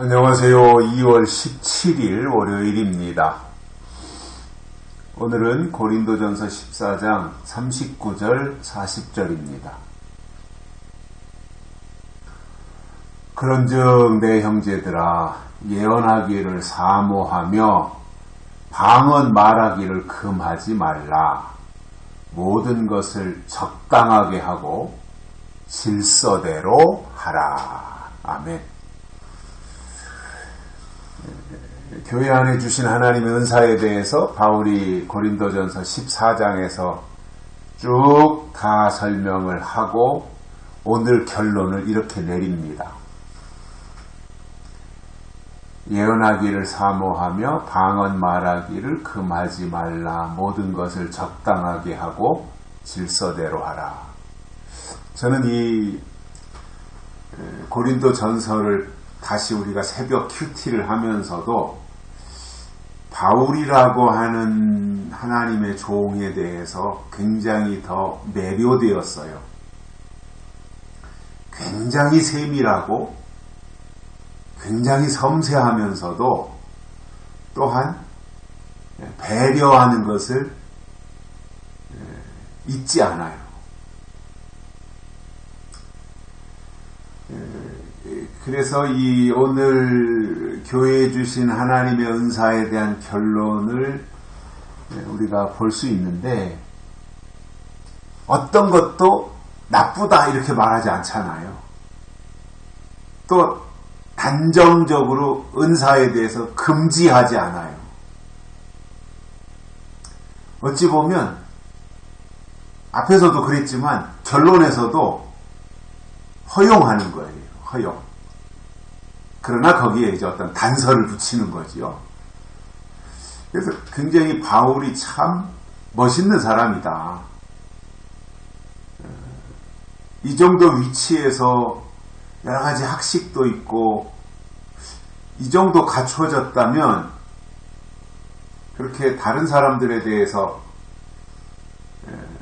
안녕하세요. 2월 17일 월요일입니다. 오늘은 고린도전서 14장 39절 40절입니다. 그런즉 내 형제들아 예언하기를 사모하며 방언 말하기를 금하지 말라. 모든 것을 적당하게 하고 질서대로 하라. 아멘. 교회 안에 주신 하나님의 은사에 대해서 바울이 고린도전서 14장에서 쭉 다 설명을 하고 오늘 결론을 이렇게 내립니다. 예언하기를 사모하며 방언 말하기를 금하지 말라. 모든 것을 적당하게 하고 질서대로 하라. 저는 이 고린도전서를 다시 우리가 새벽 큐티를 하면서도 바울이라고 하는 하나님의 종에 대해서 굉장히 더 매료되었어요. 굉장히 세밀하고 굉장히 섬세하면서도 또한 배려하는 것을 잊지 않아요. 그래서 이 오늘 교회에 주신 하나님의 은사에 대한 결론을 우리가 볼 수 있는데 어떤 것도 나쁘다 이렇게 말하지 않잖아요. 또 단정적으로 은사에 대해서 금지하지 않아요. 어찌 보면 앞에서도 그랬지만 결론에서도 허용하는 거예요. 허용. 그러나 거기에 이제 어떤 단서를 붙이는 거지요. 그래서 굉장히 바울이 참 멋있는 사람이다. 이 정도 위치에서 여러 가지 학식도 있고 이 정도 갖춰졌다면 그렇게 다른 사람들에 대해서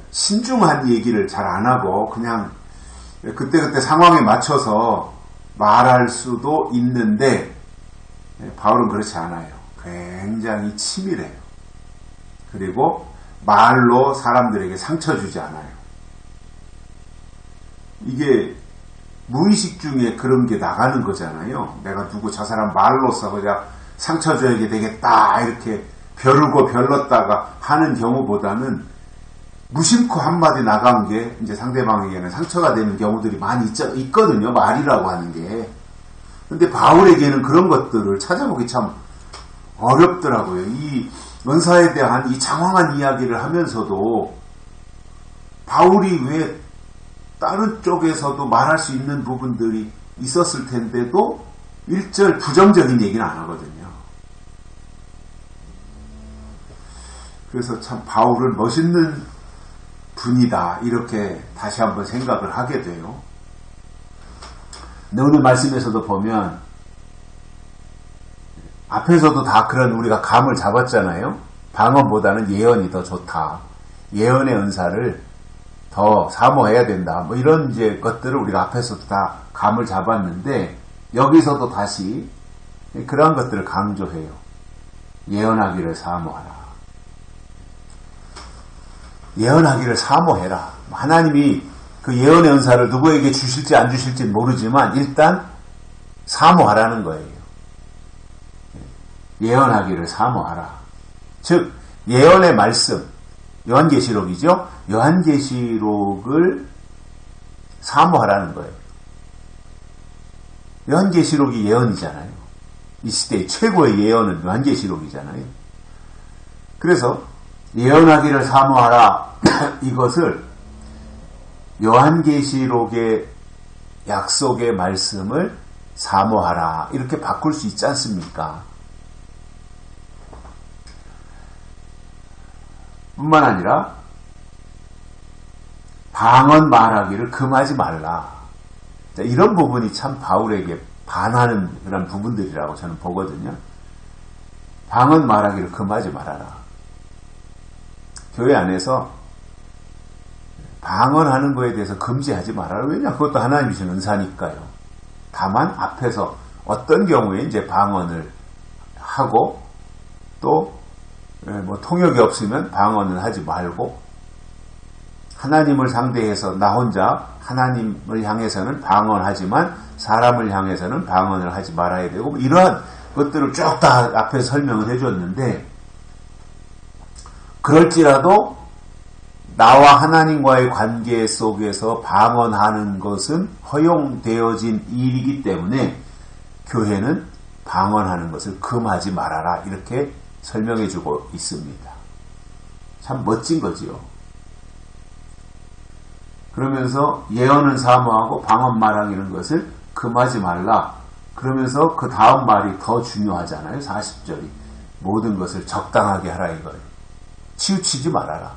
신중한 얘기를 잘 안 하고 그냥 그때그때 상황에 맞춰서 말할 수도 있는데 바울은 그렇지 않아요. 굉장히 치밀해요. 그리고 말로 사람들에게 상처 주지 않아요. 이게 무의식 중에 그런 게 나가는 거잖아요. 내가 누구 저 사람 말로써 그냥 상처 줘야 되겠다 이렇게 벼르고 별렀다가 하는 경우보다는 무심코 한마디 나간 게 이제 상대방에게는 상처가 되는 경우들이 많이 있거든요. 말이라고 하는 게. 근데 바울에게는 그런 것들을 찾아보기 참 어렵더라고요. 이 은사에 대한 이 장황한 이야기를 하면서도 바울이 왜 다른 쪽에서도 말할 수 있는 부분들이 있었을 텐데도 일절 부정적인 얘기는 안 하거든요. 그래서 참 바울은 멋있는 분이다 이렇게 다시 한번 생각을 하게 돼요. 근데 오늘 말씀에서도 보면 앞에서도 다 그런 우리가 감을 잡았잖아요. 방언보다는 예언이 더 좋다. 예언의 은사를 더 사모해야 된다. 뭐 이런 이제 것들을 우리가 앞에서도 다 감을 잡았는데 여기서도 다시 그러한 것들을 강조해요. 예언하기를 사모하라. 예언하기를 사모해라. 하나님이 그 예언의 은사를 누구에게 주실지 안 주실지 모르지만 일단 사모하라는 거예요. 예언하기를 사모하라. 즉 예언의 말씀, 요한계시록이죠. 요한계시록을 사모하라는 거예요. 요한계시록이 예언이잖아요. 이 시대의 최고의 예언은 요한계시록이잖아요. 그래서 예언하기를 사모하라. 이것을 요한계시록의 약속의 말씀을 사모하라. 이렇게 바꿀 수 있지 않습니까? 뿐만 아니라 방언 말하기를 금하지 말라. 이런 부분이 참 바울에게 반하는 그런 부분들이라고 저는 보거든요. 방언 말하기를 금하지 말아라. 교회 안에서 방언하는 거에 대해서 금지하지 말아라. 왜냐? 그것도 하나님이 주신 은사니까요. 다만 앞에서 어떤 경우에 이제 방언을 하고 또 뭐 통역이 없으면 방언을 하지 말고 하나님을 상대해서 나 혼자 하나님을 향해서는 방언하지만 사람을 향해서는 방언을 하지 말아야 되고 뭐 이러한 것들을 쭉 다 앞에서 설명을 해줬는데 그럴지라도 나와 하나님과의 관계 속에서 방언하는 것은 허용되어진 일이기 때문에 교회는 방언하는 것을 금하지 말아라 이렇게 설명해주고 있습니다. 참 멋진 거지요. 그러면서 예언은 사모하고 방언 말하는 것을 금하지 말라. 그러면서 그 다음 말이 더 중요하잖아요. 40절이. 모든 것을 적당하게 하라 이거예요. 치우치지 말아라.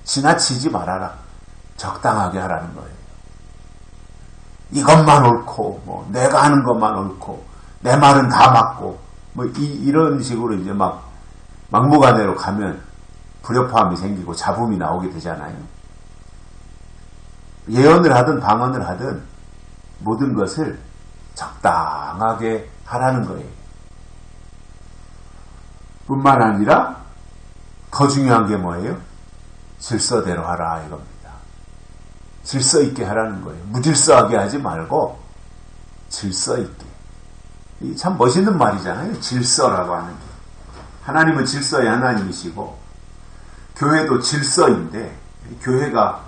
지나치지 말아라. 적당하게 하라는 거예요. 이것만 옳고 뭐 내가 하는 것만 옳고 내 말은 다 맞고 뭐 이런 식으로 이제 막무가내로 가면 불협화음이 생기고 잡음이 나오게 되잖아요. 예언을 하든 방언을 하든 모든 것을 적당하게 하라는 거예요. 뿐만 아니라 더 중요한 게 뭐예요? 질서대로 하라 이겁니다. 질서 있게 하라는 거예요. 무질서하게 하지 말고 질서 있게. 참 멋있는 말이잖아요. 질서라고 하는 게. 하나님은 질서의 하나님이시고 교회도 질서인데 교회가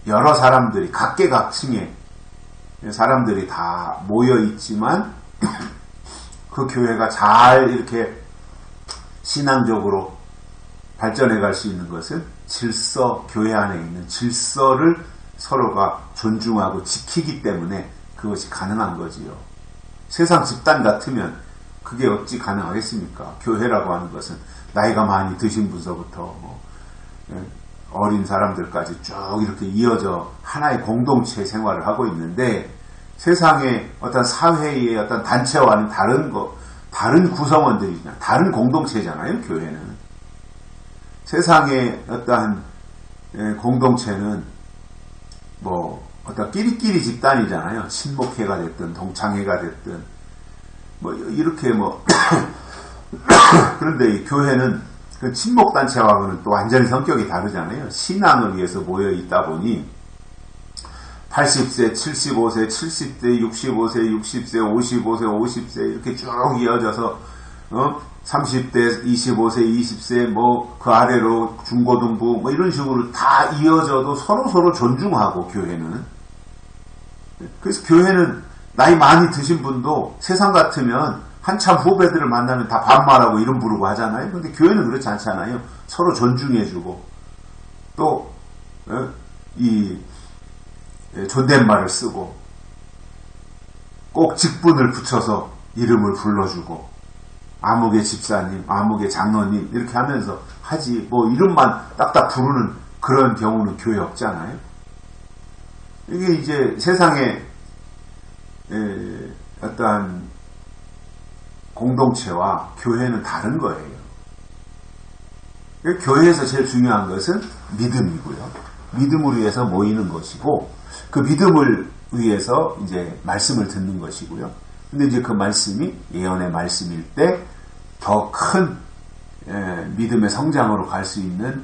여러 사람들이 각계각층의 사람들이 다 모여 있지만 그 교회가 잘 이렇게 신앙적으로 발전해 갈 수 있는 것은 질서, 교회 안에 있는 질서를 서로가 존중하고 지키기 때문에 그것이 가능한 거지요. 세상 집단 같으면 그게 어찌 가능하겠습니까? 교회라고 하는 것은 나이가 많이 드신 분서부터 어린 사람들까지 쭉 이렇게 이어져 하나의 공동체 생활을 하고 있는데 세상의 어떤 사회의 어떤 단체와는 다른 구성원들이잖아요. 다른 공동체잖아요, 교회는. 세상의 어떠한 공동체는 뭐 어떤 끼리끼리 집단이잖아요. 친목회가 됐든 동창회가 됐든 뭐 이렇게 뭐 그런데 이 교회는 그 친목단체와는 또 완전히 성격이 다르잖아요. 신앙을 위해서 모여 있다 보니 80세, 75세, 70세, 65세, 60세, 55세, 50세 이렇게 쭉 이어져서 30대, 25세, 20세 뭐 그 아래로 중고등부 뭐 이런 식으로 다 이어져도 서로 존중하고 교회는. 그래서 교회는 나이 많이 드신 분도 세상 같으면 한참 후배들을 만나면 다 반말하고 이름 부르고 하잖아요. 그런데 교회는 그렇지 않잖아요. 서로 존중해주고 또 이 존댓말을 쓰고 꼭 직분을 붙여서 이름을 불러주고 아무개 집사님, 아무개 장로님 이렇게 하면서 하지 뭐 이름만 딱딱 부르는 그런 경우는 교회 없잖아요. 이게 이제 세상의 어떠한 공동체와 교회는 다른 거예요. 교회에서 제일 중요한 것은 믿음이고요. 믿음을 위해서 모이는 것이고 그 믿음을 위해서 이제 말씀을 듣는 것이고요. 근데 이제 그 말씀이 예언의 말씀일 때 더 큰 믿음의 성장으로 갈 수 있는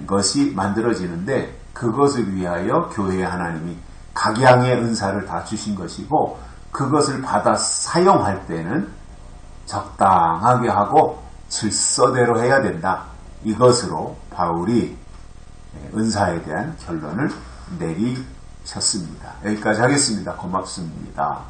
것이 만들어지는데 그것을 위하여 교회의 하나님이 각양의 은사를 다 주신 것이고 그것을 받아 사용할 때는 적당하게 하고 질서대로 해야 된다. 이것으로 바울이 은사에 대한 결론을 내리셨습니다. 여기까지 하겠습니다. 고맙습니다.